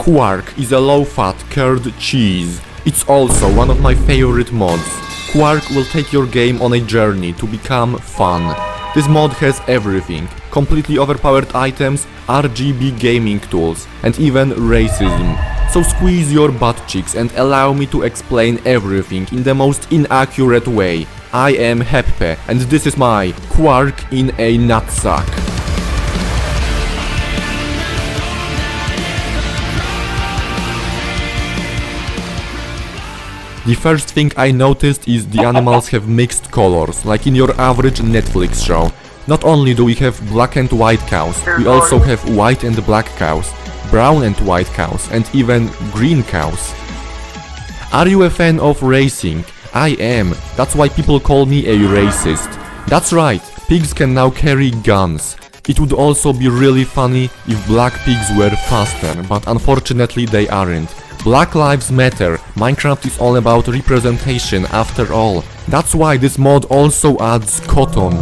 Quark is a low-fat curd cheese. It's also one of my favorite mods. Quark will take your game on a journey to become fun. This mod has everything, completely overpowered items, RGB gaming tools, and even racism. So squeeze your butt cheeks and allow me to explain everything in the most inaccurate way. I am Heppe, and this is my Quark in a nutsack. The first thing I noticed is the animals have mixed colors, like in your average Netflix show. Not only do we have black and white cows, we also have white and black cows, brown and white cows, and even green cows. Are you a fan of racing? I am. That's why people call me a racist. That's right, pigs can now carry guns. It would also be really funny if black pigs were faster, but unfortunately they aren't. Black Lives Matter. Minecraft is all about representation after all. That's why this mod also adds cotton.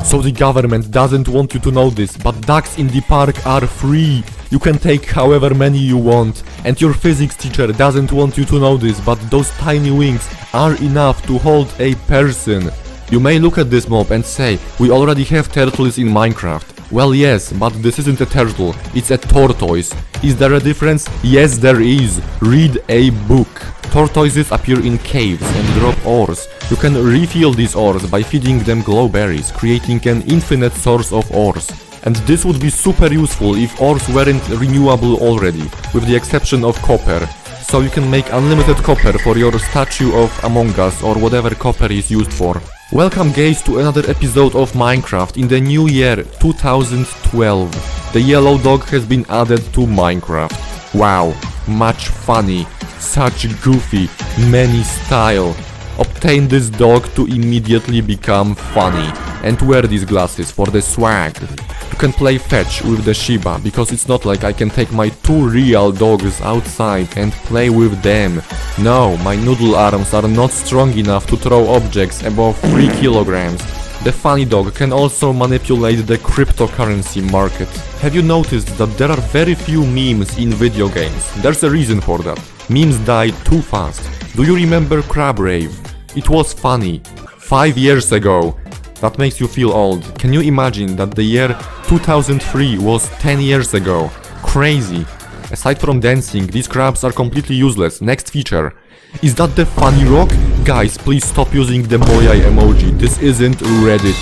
So the government doesn't want you to know this, but ducks in the park are free. You can take however many you want. And your physics teacher doesn't want you to know this, but those tiny wings are enough to hold a person. You may look at this mob and say, we already have turtles in Minecraft. Well, yes, but this isn't a turtle, it's a tortoise. Is there a difference? Yes, there is. Read a book. Tortoises appear in caves and drop ores. You can refill these ores by feeding them glowberries, creating an infinite source of ores. And this would be super useful if ores weren't renewable already, with the exception of copper. So you can make unlimited copper for your statue of Among Us or whatever copper is used for. Welcome guys to another episode of Minecraft in the new year 2012. The yellow dog has been added to Minecraft. Wow, much funny, such goofy, many style. Obtain this dog to immediately become funny and wear these glasses for the swag. You can play fetch with the Shiba because it's not like I can take my two real dogs outside and play with them. No, my noodle arms are not strong enough to throw objects above 3 kilograms. The funny dog can also manipulate the cryptocurrency market. Have you noticed that there are very few memes in video games? There's a reason for that. Memes die too fast. Do you remember Crab Rave? It was funny. 5 years ago. That makes you feel old. Can you imagine that the year 2003 was 10 years ago? Crazy. Aside from dancing, these crabs are completely useless. Next feature. Is that the funny rock? Guys, please stop using the Mojai emoji. This isn't Reddit.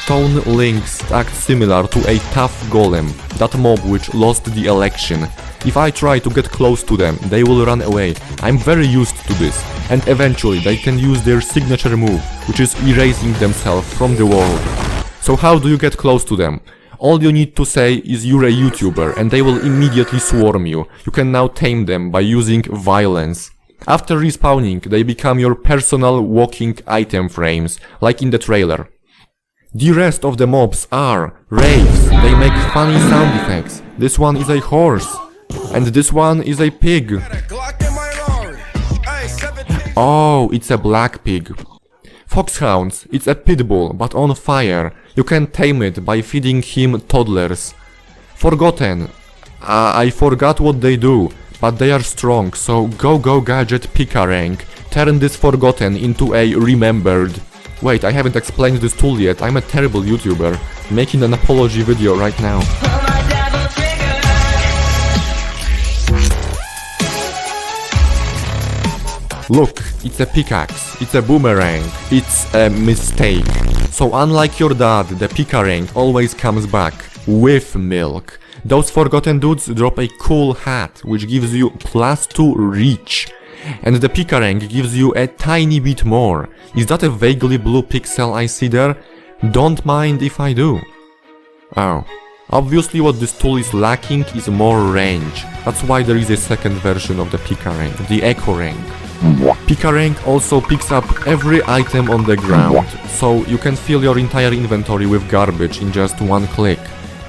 Stone links act similar to a tough golem, that mob which lost the election. If I try to get close to them, they will run away. I'm very used to this. And eventually they can use their signature move, which is erasing themselves from the world. So how do you get close to them? All you need to say is you're a YouTuber and they will immediately swarm you. You can now tame them by using violence. After respawning, they become your personal walking item frames, like in the trailer. The rest of the mobs are raves. They make funny sound effects. This one is a horse. And this one is a pig. Oh, it's a black pig. Foxhounds, it's a pitbull, but on fire. You can tame it by feeding him toddlers. Forgotten. I forgot what they do, but they are strong, so go gadget Pickarang. Turn this forgotten into a remembered. Wait, I haven't explained this tool yet. I'm a terrible YouTuber, making an apology video right now. Look, it's a pickaxe, it's a boomerang, it's a mistake. So unlike your dad, the Pickarang always comes back with milk. Those forgotten dudes drop a cool hat, which gives you +2 reach. And the Pickarang gives you a tiny bit more. Is that a vaguely blue pixel I see there? Don't mind if I do. Oh. Obviously what this tool is lacking is more range. That's why there is a second version of the Pickarang, the Echo-Rang. Pickarang also picks up every item on the ground, so you can fill your entire inventory with garbage in just one click.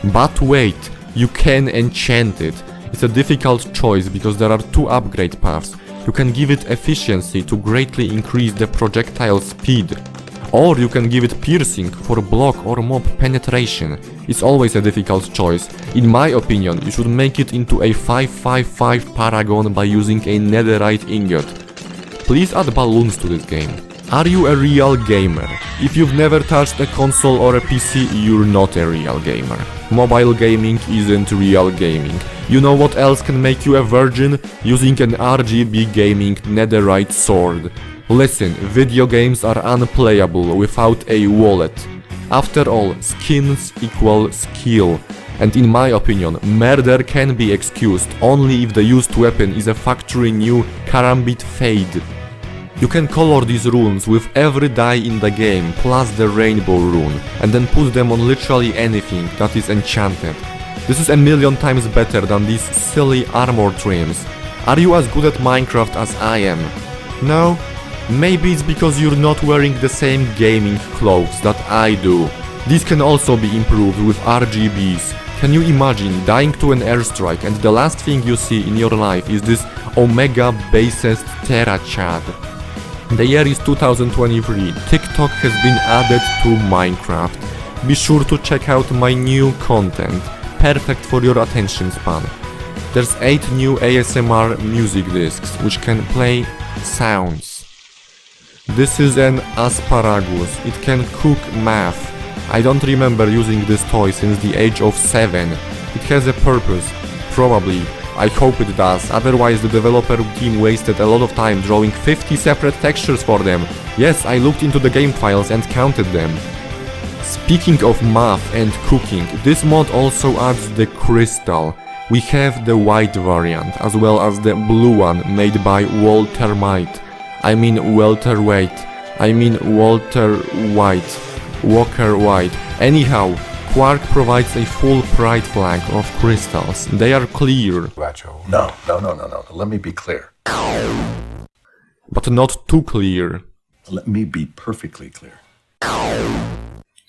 But wait, you can enchant it. It's a difficult choice because there are two upgrade paths. You can give it efficiency to greatly increase the projectile speed, Or you can give it piercing for block or mob penetration. It's always a difficult choice. In my opinion, you should make it into a 555 paragon by using a netherite ingot. Please add balloons to this game. Are you a real gamer? If you've never touched a console or a PC, you're not a real gamer. Mobile gaming isn't real gaming. You know what else can make you a virgin? Using an RGB gaming netherite sword. Listen, video games are unplayable without a wallet. After all, skins equal skill. And in my opinion, murder can be excused only if the used weapon is a factory new Karambit Fade. You can color these runes with every die in the game plus the rainbow rune and then put them on literally anything that is enchanted. This is a million times better than these silly armor trims. Are you as good at Minecraft as I am? No? Maybe it's because you're not wearing the same gaming clothes that I do. These can also be improved with RGBs. Can you imagine dying to an airstrike and the last thing you see in your life is this Omega basest Terra Chad? The year is 2023, TikTok has been added to Minecraft. Be sure to check out my new content, perfect for your attention span. There's 8 new ASMR music discs, which can play sounds. This is an asparagus, it can cook math. I don't remember using this toy since the age of 7. It has a purpose, probably. I hope it does, otherwise the developer team wasted a lot of time drawing 50 separate textures for them. Yes, I looked into the game files and counted them. Speaking of math and cooking, this mod also adds the crystal. We have the white variant, as well as the blue one made by Walter White. I mean Walter White. I mean Walter White. Walker White. Anyhow, Quark provides a full pride flag of crystals. They are clear. No. Let me be clear. But not too clear. Let me be perfectly clear.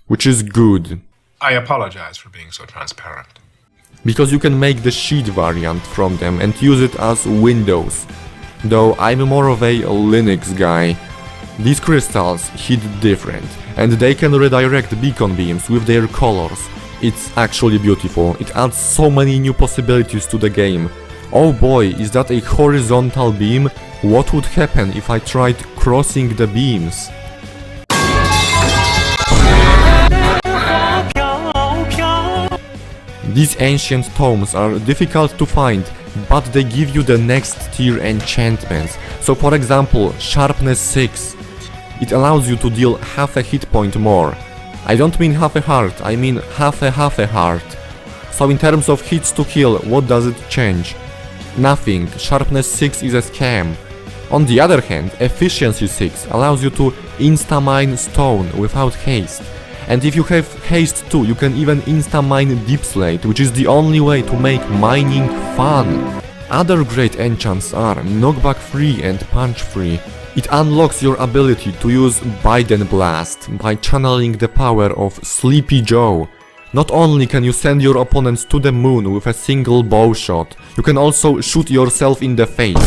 Which is good. I apologize for being so transparent. Because you can make the sheet variant from them and use it as windows. Though I'm more of a Linux guy. These crystals hit different, and they can redirect beacon beams with their colors. It's actually beautiful, it adds so many new possibilities to the game. Oh boy, is that a horizontal beam? What would happen if I tried crossing the beams? These ancient tomes are difficult to find, but they give you the next tier enchantments. So for example, sharpness 6. It allows you to deal half a hit point more. I don't mean half a heart, I mean half a heart. So in terms of hits to kill, what does it change? Nothing, sharpness 6 is a scam. On the other hand, efficiency 6 allows you to insta-mine stone without haste. And if you have haste too, you can even insta-mine deep slate, which is the only way to make mining fun. Other great enchants are knockback free and punch free. It unlocks your ability to use Biden Blast by channeling the power of Sleepy Joe. Not only can you send your opponents to the moon with a single bow shot, you can also shoot yourself in the face.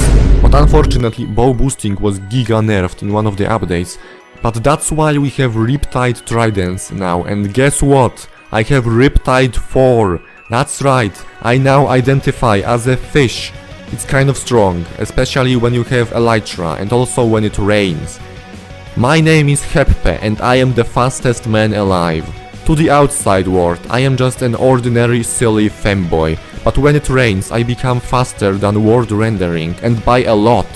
But unfortunately, bow boosting was giga nerfed in one of the updates. But that's why we have Riptide Tridents now, and guess what? I have Riptide 4. That's right, I now identify as a fish. It's kind of strong, especially when you have Elytra and also when it rains. My name is Heppe and I am the fastest man alive. To the outside world, I am just an ordinary silly femboy, but when it rains I become faster than world rendering, and by a lot.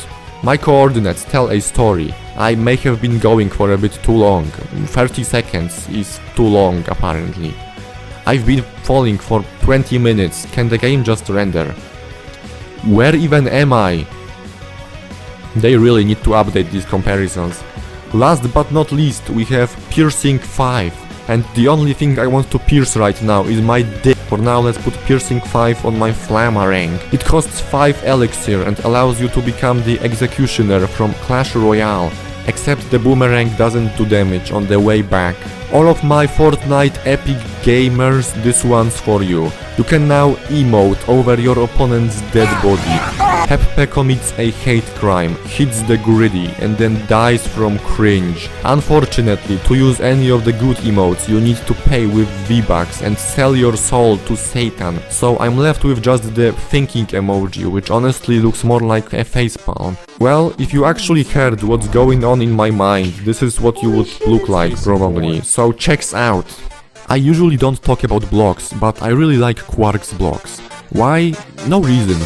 My coordinates tell a story. I may have been going for a bit too long. 30 seconds is too long apparently. I've been falling for 20 minutes, can the game just render? Where even am I? They really need to update these comparisons. Last but not least, we have Piercing 5. And the only thing I want to pierce right now is my dick. For now, let's put Piercing 5 on my Flammarang. It costs 5 elixir and allows you to become the Executioner from Clash Royale. Except the boomerang doesn't do damage on the way back. All of my Fortnite epic gamers, this one's for you. You can now emote over your opponent's dead body. Heppe commits a hate crime, hits the greedy, and then dies from cringe. Unfortunately, to use any of the good emotes, you need to pay with V-Bucks and sell your soul to Satan. So I'm left with just the thinking emoji, which honestly looks more like a facepalm. Well, if you actually heard what's going on in my mind, this is what you would look like probably. So checks out. I usually don't talk about blocks, but I really like Quark's blocks. Why? No reason.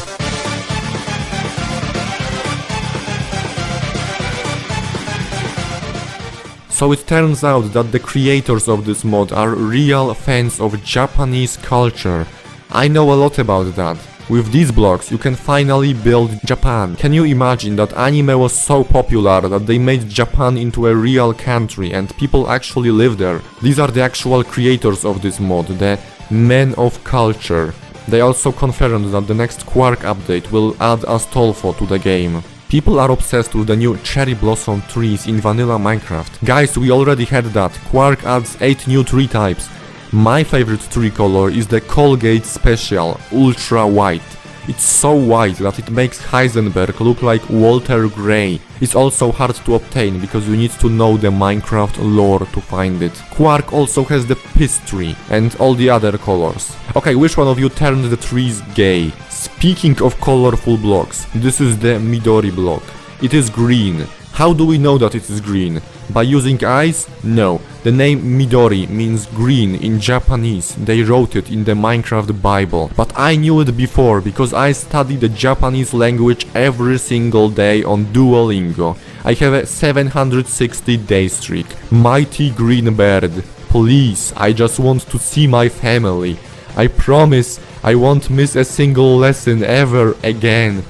So it turns out that the creators of this mod are real fans of Japanese culture. I know a lot about that. With these blocks you can finally build Japan. Can you imagine that anime was so popular that they made Japan into a real country and people actually live there? These are the actual creators of this mod, the men of culture. They also confirmed that the next Quark update will add Astolfo to the game. People are obsessed with the new cherry blossom trees in vanilla Minecraft. Guys, we already had that. Quark adds 8 new tree types. My favorite tree color is the Colgate Special Ultra White. It's so white that it makes Heisenberg look like Walter Gray. It's also hard to obtain because you need to know the Minecraft lore to find it. Quark also has the piss tree and all the other colors. Okay, which one of you turned the trees gay? Speaking of colorful blocks, this is the Midori block. It is green. How do we know that it is green? By using eyes? No. The name Midori means green in Japanese. They wrote it in the Minecraft Bible. But I knew it before because I study the Japanese language every single day on Duolingo. I have a 760-day streak. Mighty green bird. Please, I just want to see my family. I promise I won't miss a single lesson ever again.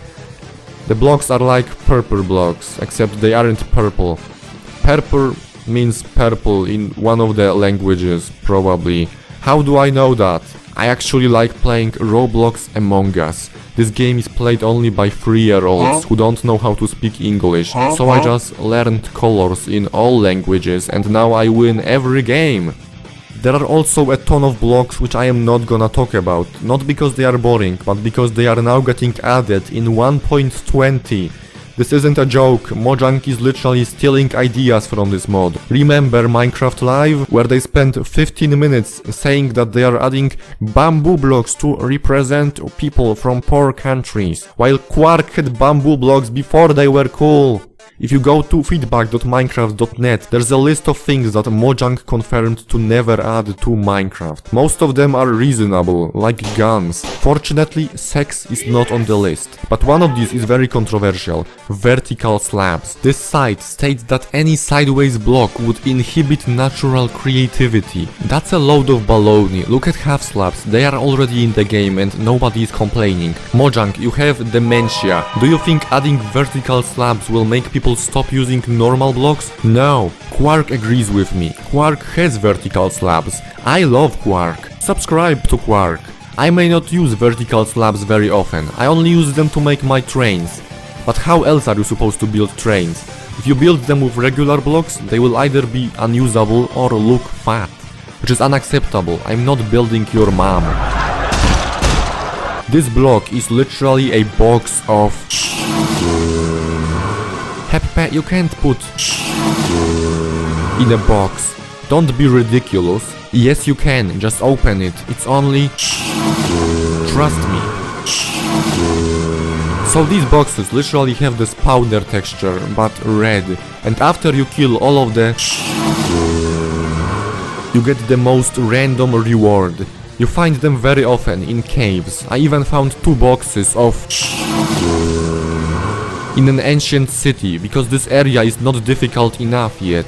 The blocks are like purple blocks, except they aren't purple. Purple means purple in one of the languages, probably. How do I know that? I actually like playing Roblox Among Us. This game is played only by 3-year-olds who don't know how to speak English, so I just learned colors in all languages and now I win every game. There are also a ton of blocks which I am not gonna talk about, not because they are boring, but because they are now getting added in 1.20. This isn't a joke, Mojang is literally stealing ideas from this mod. Remember Minecraft Live, where they spent 15 minutes saying that they are adding bamboo blocks to represent people from poor countries, while Quark had bamboo blocks before they were cool. If you go to feedback.minecraft.net, there's a list of things that Mojang confirmed to never add to Minecraft. Most of them are reasonable, like guns. Fortunately, sex is not on the list. But one of these is very controversial: vertical slabs. This site states that any sideways block would inhibit natural creativity. That's a load of baloney. Look at half slabs, they are already in the game and nobody is complaining. Mojang, you have dementia. Do you think adding vertical slabs will make people stop using normal blocks? No. Quark agrees with me. Quark has vertical slabs. I love Quark. Subscribe to Quark. I may not use vertical slabs very often. I only use them to make my trains. But how else are you supposed to build trains? If you build them with regular blocks, they will either be unusable or look fat. Which is unacceptable. I'm not building your mom. This block is literally a box of... Heppe, you can't put in a box. Don't be ridiculous. Yes, you can, just open it. It's only... Trust me. So these boxes literally have this powder texture, but red. And after you kill all of the... You get the most random reward. You find them very often in caves. I even found 2 boxes of... in an ancient city, because this area is not difficult enough yet.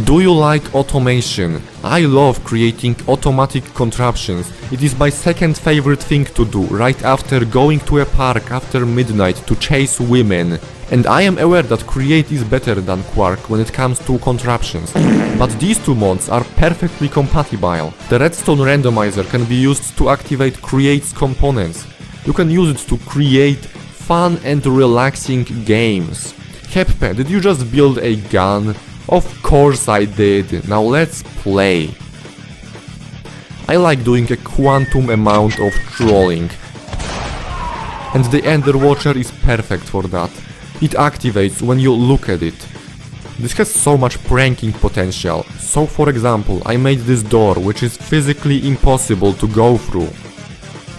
Do you like automation? I love creating automatic contraptions. It is my second favorite thing to do, right after going to a park after midnight to chase women. And I am aware that Create is better than Quark when it comes to contraptions. But these 2 mods are perfectly compatible. The Redstone randomizer can be used to activate Create's components. You can use it to create fun and relaxing games. Heppe, did you just build a gun? Of course I did. Now let's play. I like doing a quantum amount of trolling. And the Ender Watcher is perfect for that. It activates when you look at it. This has so much pranking potential. So for example, I made this door which is physically impossible to go through.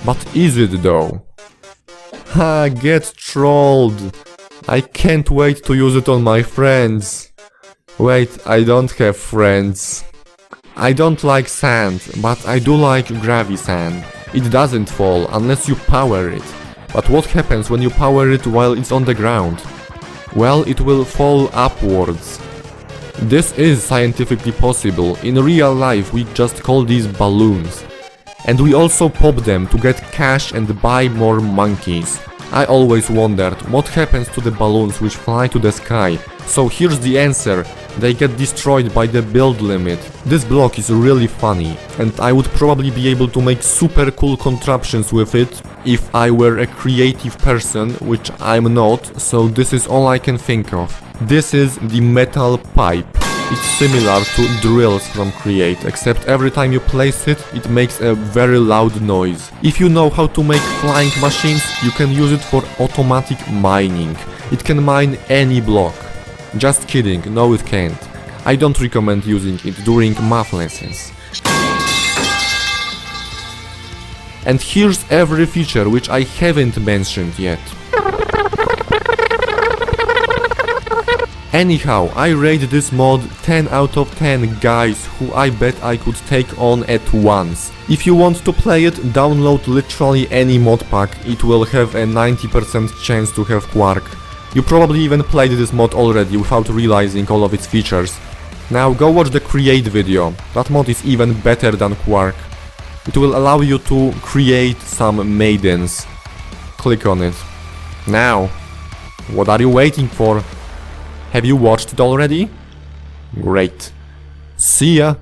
But is it though? Ha, get trolled! I can't wait to use it on my friends. Wait, I don't have friends. I don't like sand, but I do like gravity sand. It doesn't fall unless you power it. But what happens when you power it while it's on the ground? Well, it will fall upwards. This is scientifically possible. In real life we just call these balloons. And we also pop them to get cash and buy more monkeys. I always wondered what happens to the balloons which fly to the sky. So here's the answer. They get destroyed by the build limit. This block is really funny, and I would probably be able to make super cool contraptions with it if I were a creative person, which I'm not, so this is all I can think of. This is the metal pipe. It's similar to drills from Create, except every time you place it, it makes a very loud noise. If you know how to make flying machines, you can use it for automatic mining. It can mine any block. Just kidding, no it can't. I don't recommend using it during math lessons. And here's every feature which I haven't mentioned yet. Anyhow, I rate this mod 10 out of 10 guys who I bet I could take on at once. If you want to play it, download literally any mod pack, it will have a 90% chance to have Quark. You probably even played this mod already without realizing all of its features. Now go watch the Create video, that mod is even better than Quark. It will allow you to create some maidens. Click on it. Now, what are you waiting for? Have you watched it already? Great. See ya!